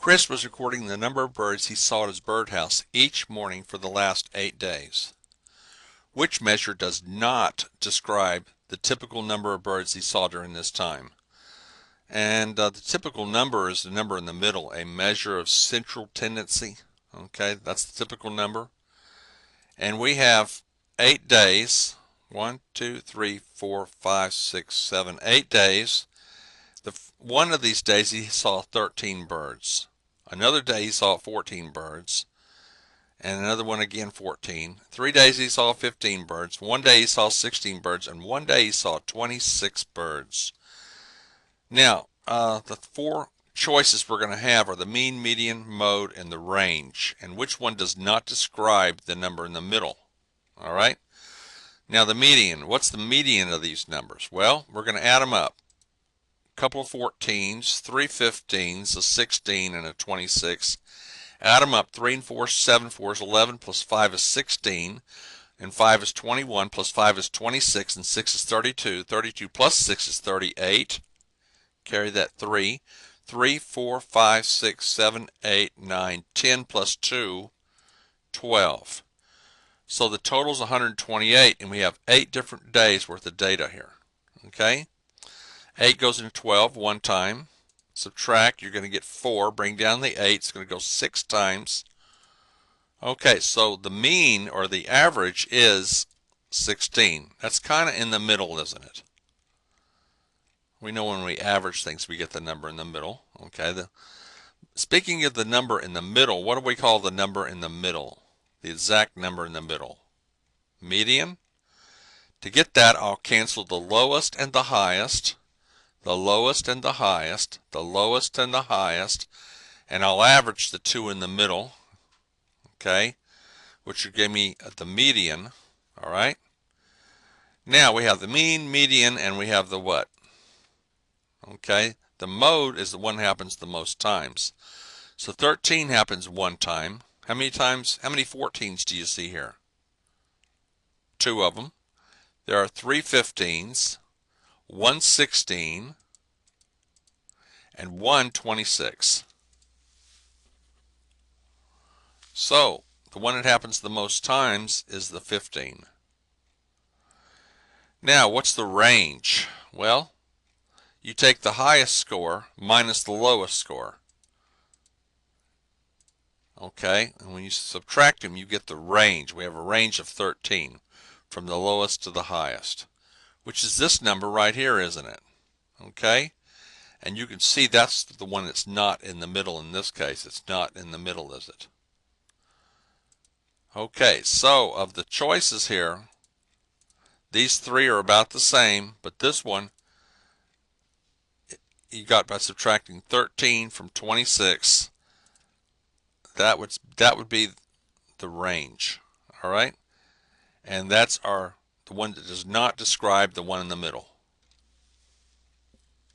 Chris was recording the number of birds he saw at his birdhouse each morning for the last 8 days. Which measure does not describe the typical number of birds he saw during this time? And the typical number is the number in the middle, a measure of central tendency. Okay, that's the typical number. And we have 8 days. 1, 2, 3, 4, 5, 6, 7, 8 days. One of these days he saw 13 birds. Another day he saw 14 birds. And another one again 14. 3 days he saw 15 birds. One day he saw 16 birds. And one day he saw 26 birds. Now, the 4 choices we're going to have are the mean, median, mode, and the range. And which one does not describe the number in the middle? All right. Now the median. What's the median of these numbers? Well, we're going to add them up. A couple of 14s, 3 15s, a 16, and a 26. Add them up. 3 and 4, 7, 4 is 11, plus 5 is 16, and 5 is 21, plus 5 is 26, and 6 is 32. 32 plus 6 is 38. Carry that 3. 3, 4, 5, 6, 7, 8, 9, 10 plus 2, 12. So the total is 128, and we have 8 different days worth of data here. Okay? 8 goes into 12 one time. Subtract, you're going to get 4. Bring down the 8. It's going to go 6 times. Okay, so the mean or the average is 16. That's kind of in the middle, isn't it? We know when we average things, we get the number in the middle. Okay. Speaking of the number in the middle, what do we call the number in the middle? The exact number in the middle. Median. To get that, I'll cancel the lowest and the highest, the lowest and the highest, the lowest and the highest, and I'll average the 2 in the middle. Okay. Which will give me the median. All right. Now we have the mean, median, and we have the what? Okay, the mode is the one that happens the most times. So 13 happens one time. How many times? How many 14s do you see here? 2 of them. There are 3 15s, 1 16, and 1 26. So the one that happens the most times is the 15. Now, what's the range? Well, you take the highest score minus the lowest score. Okay, and when you subtract them, you get the range. We have a range of 13 from the lowest to the highest, which is this number right here, isn't it? Okay, and you can see that's the one that's not in the middle in this case. It's not in the middle, is it? Okay, so of the choices here, these 3 are about the same, but this one you got by subtracting 13 from 26. That would be the range. All right, and that's the one that does not describe the one in the middle.